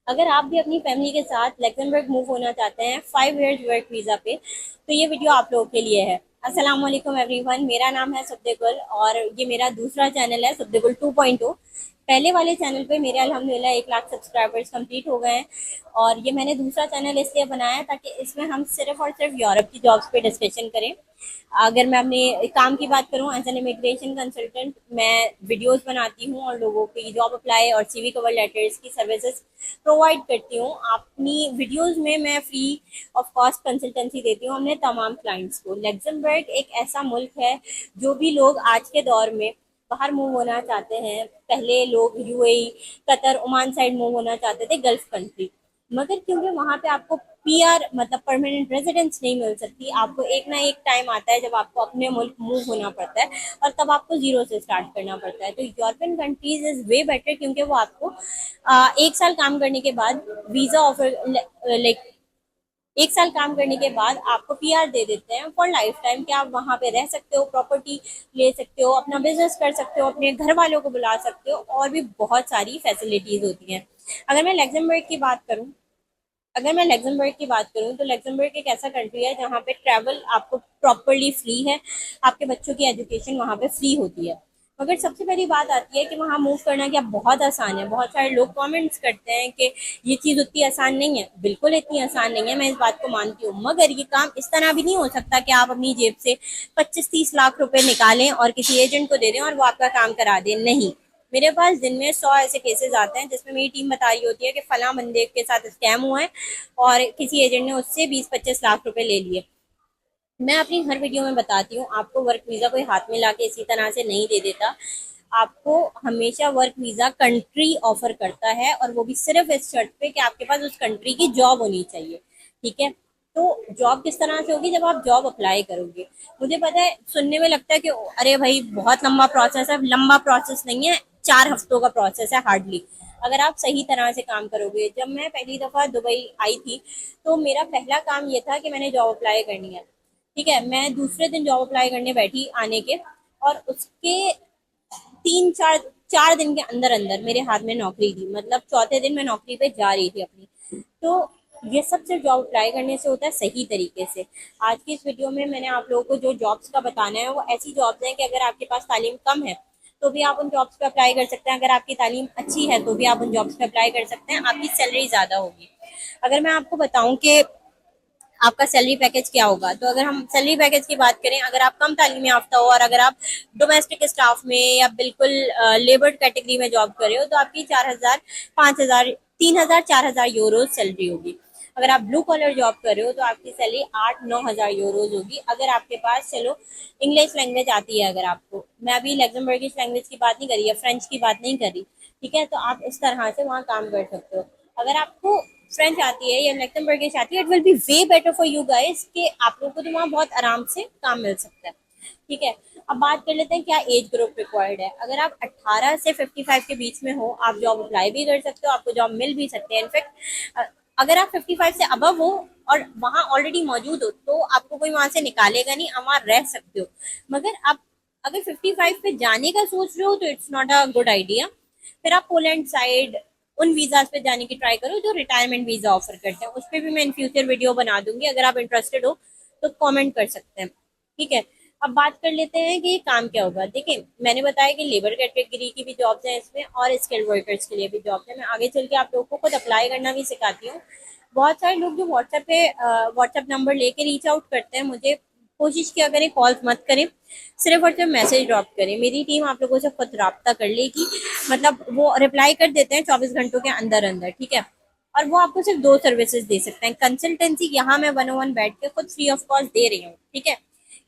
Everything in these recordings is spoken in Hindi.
अगर आप भी अपनी फैमिली के साथ लग्जमबर्ग मूव होना चाहते हैं 5 इयर्स वर्क वीज़ा पे, तो ये वीडियो आप लोगों के लिए है। अस्सलाम वालेकुम एवरीवन, मेरा नाम है सुब्देगुल और ये मेरा दूसरा चैनल है सुब्देगुल 2.0। पहले वाले चैनल पे मेरे अल्हम्दुलिल्लाह 1 लाख सब्सक्राइबर्स कंप्लीट हो गए हैं और ये मैंने दूसरा चैनल इसलिए बनाया ताकि इसमें हम सिर्फ और सिर्फ यूरोप की जॉब्स पे डिस्कशन करें। अगर मैं अपने काम की बात करूं, एज एन इमिग्रेशन कंसल्टेंट मैं वीडियोस बनाती हूं और लोगों की जॉब अप्लाई और सीवी कवर लेटर्स की सर्विसेज प्रोवाइड करती हूँ। अपनी वीडियोस में मैं फ्री ऑफ कॉस्ट कंसल्टेंसी देती हूँ अपने तमाम क्लाइंट्स को। लग्जमबर्ग एक ऐसा मुल्क है, जो भी लोग आज के दौर में बाहर मूव होना चाहते हैं, पहले लोग UAE, Qatar, Oman side move होना चाहते थे, गल्फ कंट्री, मगर क्योंकि वहाँ पे आपको पीआर मतलब परमानेंट रेजिडेंस नहीं मिल सकती, आपको एक ना एक टाइम आता है जब आपको अपने मुल्क मूव होना पड़ता है और तब आपको जीरो से स्टार्ट करना पड़ता है। तो European countries is way better, क्योंकि वो आपको 1 साल काम करने के बाद वीजा ऑफर, लाइक 1 साल काम करने के बाद आपको पीआर दे देते हैं फॉर लाइफ टाइम, कि आप वहाँ पे रह सकते हो, प्रॉपर्टी ले सकते हो, अपना बिजनेस कर सकते हो, अपने घर वालों को बुला सकते हो और भी बहुत सारी फैसिलिटीज होती हैं। अगर मैं लग्जमबर्ग की बात करूँ अगर मैं लग्जमबर्ग की बात करूं तो लग्जमबर्ग एक ऐसा कंट्री है जहाँ पे ट्रैवल आपको प्रॉपरली फ्री है, आपके बच्चों की एजुकेशन वहाँ पे फ्री होती है। मगर सबसे पहली बात आती है कि वहाँ मूव करना क्या बहुत आसान है। बहुत सारे लोग कमेंट्स करते हैं कि ये चीज़ उतनी आसान नहीं है। बिल्कुल इतनी आसान नहीं है, मैं इस बात को मानती हूँ, मगर ये काम इस तरह भी नहीं हो सकता कि आप अपनी जेब से 25-30 लाख रुपए निकालें और किसी एजेंट को दे दें और वो आपका काम करा दें। नहीं, मेरे पास दिन में 100 ऐसे केसेस आते हैं जिसमें मेरी टीम बता रही होती है कि फला बंदे के साथ स्कैम हुआ है और किसी एजेंट ने उससे 20-25 लाख रुपए ले लिए। मैं अपनी हर वीडियो में बताती हूँ, आपको वर्क वीज़ा कोई हाथ में लाके इसी तरह से नहीं दे देता। आपको हमेशा वर्क वीज़ा कंट्री ऑफर करता है, और वो भी सिर्फ इस शर्त पे कि आपके पास उस कंट्री की जॉब होनी चाहिए। ठीक है, तो जॉब किस तरह से होगी? जब आप जॉब अप्लाई करोगे, मुझे पता है सुनने में लगता है कि अरे भाई बहुत लंबा प्रोसेस है। लंबा प्रोसेस नहीं है, 4 हफ्तों का प्रोसेस है हार्डली, अगर आप सही तरह से काम करोगे। जब मैं पहली दफ़ा दुबई आई थी, तो मेरा पहला काम ये था कि मैंने जॉब अप्लाई करनी है। ठीक है, मैं दूसरे दिन जॉब अप्लाई करने बैठी आने के, और उसके 3-4 दिन के अंदर अंदर मेरे हाथ में नौकरी थी। मतलब चौथे दिन मैं नौकरी पे जा रही थी अपनी। तो ये सब सिर्फ जॉब अप्लाई करने से होता है सही तरीके से। आज की इस वीडियो में मैंने आप लोगों को जो जॉब्स का बताना है वो ऐसी जॉब्स हैं कि अगर आपके पास तालीम कम है तो भी आप उन जॉब्स पे अप्लाई कर सकते हैं, अगर आपकी तालीम अच्छी है तो भी आप उन जॉब्स पे अप्लाई कर सकते हैं, आपकी सैलरी ज़्यादा होगी। अगर मैं आपको बताऊं कि आपका सैलरी पैकेज क्या होगा, तो अगर हम सैलरी पैकेज की बात करें, अगर आप कम तालीम याफ्ता हो और अगर आप डोमेस्टिक स्टाफ में या बिल्कुल लेबर कैटेगरी में जॉब कर रहे हो, तो आपकी 4,000, 5,000, 3,000, 4,000 यूरोज सैलरी होगी। अगर आप ब्लू कॉलर जॉब कर रहे हो तो आपकी सैलरी 8-9 हज़ार यूरोज होगी, अगर आपके पास, चलो, इंग्लिश लैंग्वेज आती है। अगर आपको, मैं अभी लग्जमबर्गिश लैंग्वेज की बात नहीं कर रही या फ्रेंच की बात नहीं कर रही, ठीक है, तो आप इस तरह से वहाँ काम कर सकते हो। अगर आपको फ्रेंच आती है या लैक्टमबर्गिश आती है, it will be way better for you guys, कि आप लोगों को तो वहाँ बहुत आराम से काम मिल सकता है। ठीक है, अब बात कर लेते हैं क्या एज ग्रुप रिक्वायर्ड है। अगर आप 18 से 55 के बीच में हो, आप जॉब अप्लाई भी कर सकते हो, आपको जॉब मिल भी सकते हैं। इनफैक्ट अगर आप 55 से अबव हो और वहाँ ऑलरेडी मौजूद हो, तो आपको कोई वहाँ से निकालेगा नहीं, आप वहाँ रह सकते हो। मगर आप अगर 55 पे जाने का सोच रहे हो तो it's not a good idea. फिर आप पोलैंड साइड उन वीज़ाज पे जाने की ट्राई करो जो रिटायरमेंट वीज़ा ऑफर करते हैं। उस पर भी मैं इन फ्यूचर वीडियो बना दूंगी, अगर आप इंटरेस्टेड हो तो कमेंट कर सकते हैं। ठीक है, अब बात कर लेते हैं कि ये काम क्या होगा। देखिए, मैंने बताया कि लेबर कैटेगरी की भी जॉब्स हैं इसमें और स्किल्ड वर्कर्स के लिए भी जॉब्स हैं। मैं आगे चल के आप लोगों को खुद अप्लाई करना भी सिखाती हूँ। बहुत सारे लोग जो व्हाट्सएप नंबर लेके रीच आउट करते हैं मुझे, कोशिश किया करें कॉल्स मत करें, सिर्फ और सिर्फ मैसेज ड्रॉप करें, मेरी टीम आप लोगों से खुद रब्ता कर लेगी। मतलब वो रिप्लाई कर देते हैं 24 घंटों के अंदर अंदर। ठीक है, और वो आपको सिर्फ 2 सर्विसेज दे सकते हैं। कंसल्टेंसी यहाँ मैं 1-on-1 बैठ के खुद फ्री ऑफ कॉस्ट दे रही हूँ। ठीक है,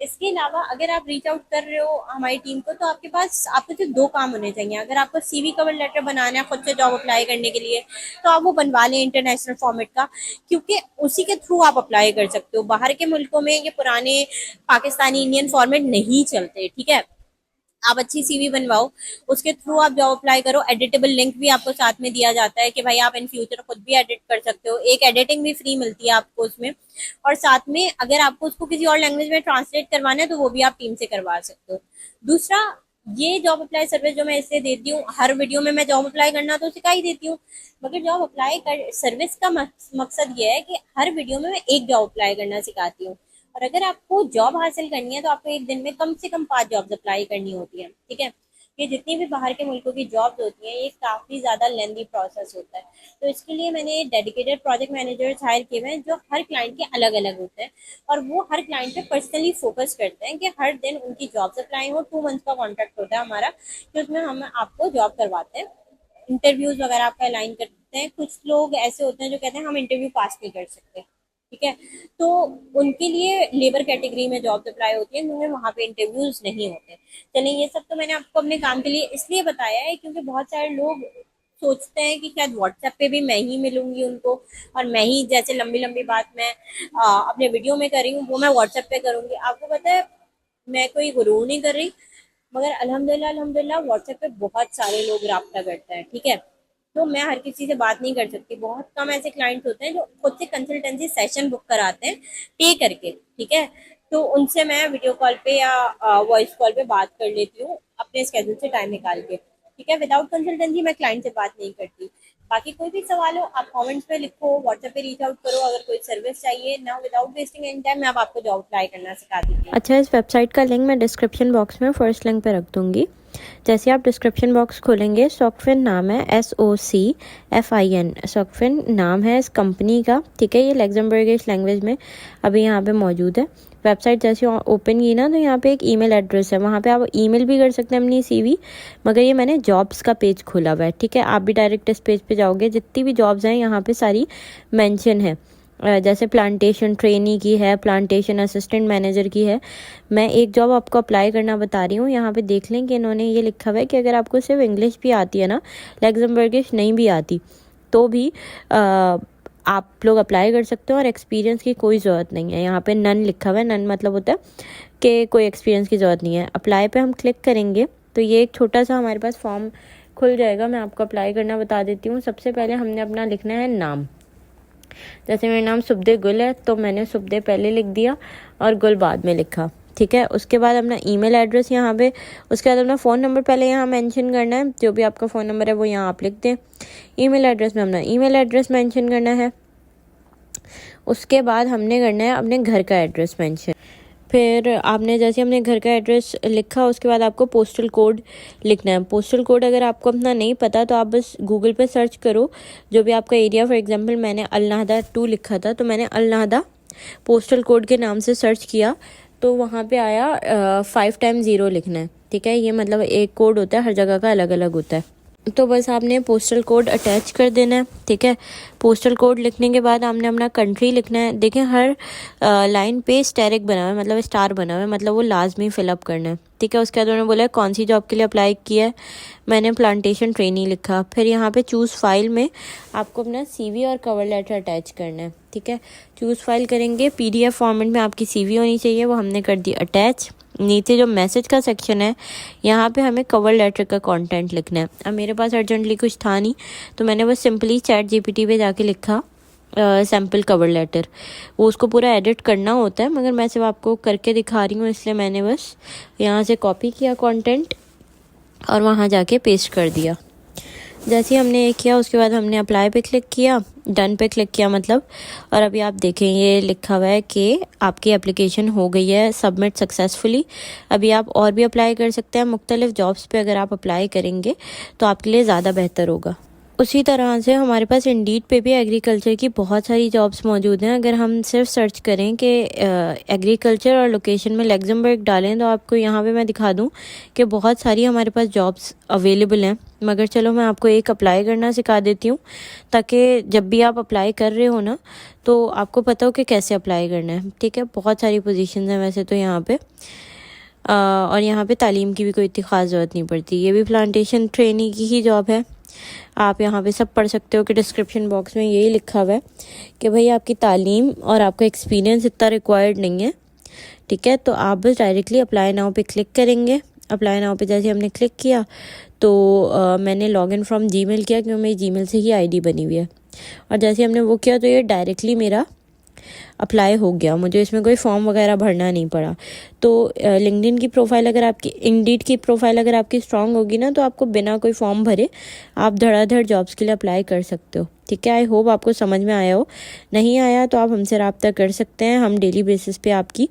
इसके अलावा अगर आप रीच आउट कर रहे हो हमारी टीम को, तो आपको सिर्फ 2 काम होने चाहिए। अगर आपको सीवी कवर लेटर बनाना है खुद से जॉब अप्लाई करने के लिए, तो आप वो बनवा लें इंटरनेशनल फॉर्मेट का, क्योंकि उसी के थ्रू आप अप्लाई कर सकते हो। बाहर के मुल्कों में ये पुराने पाकिस्तानी इंडियन फॉर्मेट नहीं चलते। ठीक है, आप अच्छी सीवी बनवाओ, उसके थ्रू आप जॉब अप्लाई करो। एडिटेबल लिंक भी आपको साथ में दिया जाता है कि भाई आप इन फ्यूचर खुद भी एडिट कर सकते हो, एक एडिटिंग भी फ्री मिलती है आपको उसमें। और साथ में अगर आपको उसको किसी और लैंग्वेज में ट्रांसलेट करवाना है तो वो भी आप टीम से करवा सकते हो। दूसरा, ये जॉब अप्लाई सर्विस जो मैं इसलिए देती हूँ, हर वीडियो में मैं जॉब अप्लाई करना तो सिखा ही देती हूँ, मगर जॉब अप्लाई कर सर्विस का मकसद ये है कि हर वीडियो में मैं एक जॉब अप्लाई करना सिखाती हूँ। और अगर आपको जॉब हासिल करनी है तो आपको एक दिन में कम से कम 5 जॉब्स अप्लाई करनी होती है, ठीक है। ये जितनी भी बाहर के मुल्कों की जॉब्स होती हैं, ये काफ़ी ज़्यादा लेंदी प्रोसेस होता है। तो इसके लिए मैंने डेडिकेटेड प्रोजेक्ट मैनेजर्स हायर किए हुए हैं, जो हर क्लाइंट के अलग अलग होते हैं, और वो हर क्लाइंट पे पर्सनली फोकस करते हैं कि हर दिन उनकी जॉब अप्लाई हो। 2 मंथ का कॉन्ट्रैक्ट होता है हमारा, कि उसमें हम आपको जॉब करवाते हैं, इंटरव्यूज वगैरह आपका अलाइन करते हैं। कुछ लोग ऐसे होते हैं जो कहते हैं हम इंटरव्यू पास नहीं कर सकते, ठीक है, तो उनके लिए लेबर कैटेगरी में जॉब अप्लाई होती है, क्योंकि वहाँ पे इंटरव्यूज नहीं होते। चलिए, ये सब तो मैंने आपको अपने काम के लिए इसलिए बताया है क्योंकि बहुत सारे लोग सोचते हैं कि शायद व्हाट्सएप पे भी मैं ही मिलूंगी उनको, और मैं ही जैसे लंबी लंबी बात मैं अपने वीडियो में कर रही हूँ वो मैं व्हाट्सएप पे करूंगी। आपको पता है, मैं कोई गुरूर नहीं कर रही, मगर अल्हम्दुलिल्लाह अल्हम्दुलिल्लाह व्हाट्सएप पे बहुत सारे लोग राब्ता करते हैं, ठीक है। तो मैं हर किसी से बात नहीं कर सकती, बहुत कम ऐसे क्लाइंट्स होते हैं जो खुद से कंसल्टेंसी सेशन बुक कराते हैं पे करके, ठीक है। तो उनसे मैं वीडियो कॉल पे या वॉइस कॉल पे बात कर लेती हूँ अपने स्केड्यूल से टाइम निकाल के, ठीक है। विदाउट कंसल्टेंसी मैं क्लाइंट से बात नहीं करती। बाकी कोई भी सवाल हो आप कमेंट्स पे लिखो, व्हाट्सएप पे रीच आउट करो, अगर कोई सर्विस चाहिए ना। विदाउट वेस्टिंग एनी टाइम मैं अब आपको जॉब अप्लाई करना सिखा देती हूँ। अच्छा, इस वेबसाइट का लिंक मैं डिस्क्रिप्शन बॉक्स में फर्स्ट लिंक पे रख दूँगी। जैसे आप डिस्क्रिप्शन बॉक्स खोलेंगे, सॉकफिन नाम है, SOCFIN, सॉकफिन नाम है इस कंपनी का, ठीक है। ये लग्जमबर्गिश लैंग्वेज में अभी यहाँ पे मौजूद है। वेबसाइट जैसे ओपन की ना, तो यहाँ पे एक ईमेल एड्रेस है, वहाँ पे आप ईमेल भी कर सकते हैं अपनी CV। मगर ये मैंने जॉब्स का पेज खोला हुआ है, ठीक है। आप भी डायरेक्ट इस पेज पे जाओगे, जितनी भी जॉब्स हैं यहाँ पे सारी मेंशन है। जैसे प्लांटेशन ट्रेनी की है, प्लांटेशन असिस्टेंट मैनेजर की है। मैं एक जॉब आपको अप्लाई करना बता रही हूँ। यहाँ पे देख लें कि इन्होंने ये लिखा हुआ है कि अगर आपको सिर्फ इंग्लिश भी आती है ना, लग्जमबर्गिश नहीं भी आती, तो भी आप लोग अप्लाई कर सकते हो, और एक्सपीरियंस की कोई ज़रूरत नहीं है। यहाँ पे नन लिखा हुआ है, नन मतलब होता है कि कोई एक्सपीरियंस की ज़रूरत नहीं है। अप्लाई पे हम क्लिक करेंगे तो ये एक छोटा सा हमारे पास फॉर्म खुल जाएगा। मैं आपको अप्लाई करना बता देती हूँ। सबसे पहले हमने अपना लिखना है नाम। जैसे मेरा नाम सुबदे गुल है, तो मैंने सुबदे पहले लिख दिया और गुल बाद में लिखा, ठीक है। उसके बाद अपना ईमेल एड्रेस यहाँ पे, उसके बाद अपना फ़ोन नंबर पहले यहाँ मेंशन करना है। जो भी आपका फ़ोन नंबर है वो यहाँ आप लिख दें। ईमेल एड्रेस में अपना ईमेल एड्रेस मेंशन करना है। उसके बाद हमने करना है अपने घर का एड्रेस मेंशन। फिर आपने जैसे अपने घर का एड्रेस लिखा, उसके बाद आपको पोस्टल कोड लिखना है। पोस्टल कोड अगर आपको अपना नहीं पता तो आप बस गूगल पे सर्च करो जो भी आपका एरिया। फॉर एग्जांपल मैंने अलनाहदा 2 लिखा था, तो मैंने अलनाहदा पोस्टल कोड के नाम से सर्च किया, तो वहाँ पे आया 5 टाइम 0 लिखना है, ठीक है। ये मतलब एक कोड होता है, हर जगह का अलग अलग होता है। तो बस आपने पोस्टल कोड अटैच कर देना है, ठीक है। पोस्टल कोड लिखने के बाद आपने अपना कंट्री लिखना है। देखें हर लाइन पे स्टेरिक बना हुआ है, मतलब स्टार बना हुआ है, मतलब वो लाजमी फिलअप करना है, ठीक है। उसके बाद उन्होंने बोला कौन सी जॉब के लिए अप्लाई किया है, मैंने प्लांटेशन ट्रेनी लिखा। फिर यहाँ पे चूज़ फाइल में आपको अपना CV और कवर लेटर अटैच करना है, ठीक है। चूज़ फाइल करेंगे, PDF फॉर्मेट में आपकी CV होनी चाहिए, वो हमने कर दी अटैच। नीचे जो मैसेज का सेक्शन है, यहाँ पे हमें कवर लेटर का कंटेंट लिखना है। अब मेरे पास अर्जेंटली कुछ था नहीं, तो मैंने बस सिंपली ChatGPT पे जाके लिखा सैम्पल कवर लेटर। वो उसको पूरा एडिट करना होता है, मगर मैं सिर्फ आपको करके दिखा रही हूँ, इसलिए मैंने बस यहाँ से कॉपी किया कंटेंट और वहाँ जाके पेस्ट कर दिया। जैसे ही हमने ये किया, उसके बाद हमने अप्लाई पे क्लिक किया, डन पे क्लिक किया मतलब, और अभी आप देखें ये लिखा हुआ है कि आपकी एप्लीकेशन हो गई है सबमिट सक्सेसफुली। अभी आप और भी अप्लाई कर सकते हैं मुख्तलिफ जॉब्स पे। अगर आप अप्लाई करेंगे तो आपके लिए ज़्यादा बेहतर होगा। उसी तरह से हमारे पास इंडीड पे भी एग्रीकल्चर की बहुत सारी जॉब्स मौजूद हैं। अगर हम सिर्फ सर्च करें कि एग्रीकल्चर और लोकेशन में लग्जमबर्ग डालें, तो आपको यहाँ पे मैं दिखा दूँ कि बहुत सारी हमारे पास जॉब्स अवेलेबल हैं। मगर चलो मैं आपको एक अप्लाई करना सिखा देती हूँ, ताकि जब भी आप अप्लाई कर रहे हो ना, तो आपको पता हो कि कैसे अप्लाई करना है, ठीक है। बहुत सारी पोजीशन हैं वैसे तो यहाँ पे, और यहाँ पे तालीम की भी कोई इतनी ख़ास ज़रूरत नहीं पड़ती। ये भी प्लांटेशन ट्रेनी की ही जॉब है। आप यहाँ पे सब पढ़ सकते हो कि डिस्क्रिप्शन बॉक्स में यही लिखा हुआ है कि भाई आपकी तालीम और आपका एक्सपीरियंस इतना रिक्वायर्ड नहीं है, ठीक है। तो आप बस डायरेक्टली अप्लाई नाउ पे क्लिक करेंगे। अप्लाई नाउ पे जैसे हमने क्लिक किया तो मैंने लॉगिन फ्रॉम जीमेल किया, क्योंकि मेरी जीमेल से ही ID बनी हुई है। और जैसे हमने वो किया तो ये डायरेक्टली मेरा अप्लाई हो गया, मुझे इसमें कोई फॉर्म वगैरह भरना नहीं पड़ा। तो लिंक्डइन की प्रोफाइल अगर आपकी, इंडीड की प्रोफाइल अगर आपकी स्ट्रांग होगी ना, तो आपको बिना कोई फॉर्म भरे आप धड़ाधड़ जॉब्स के लिए अप्लाई कर सकते हो। ठीक है, आई होप आपको समझ में आया हो। नहीं आया तो आप हमसे रब्ता कर सकते हैं। हम डेली बेसिस पे आपकी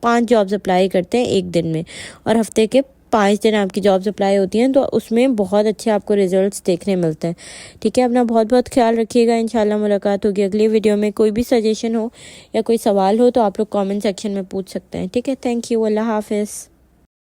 5 जॉब्स अप्लाई करते हैं एक दिन में, और हफ्ते के 5 दिन आपकी जॉब्स अप्लाई होती हैं, तो उसमें बहुत अच्छे आपको रिजल्ट्स देखने मिलते हैं। ठीक है, अपना बहुत बहुत ख्याल रखिएगा। इंशाल्लाह मुलाकात होगी अगली वीडियो में। कोई भी सजेशन हो या कोई सवाल हो तो आप लोग कमेंट सेक्शन में पूछ सकते हैं। ठीक है, थैंक यू, अल्लाह हाफिज़।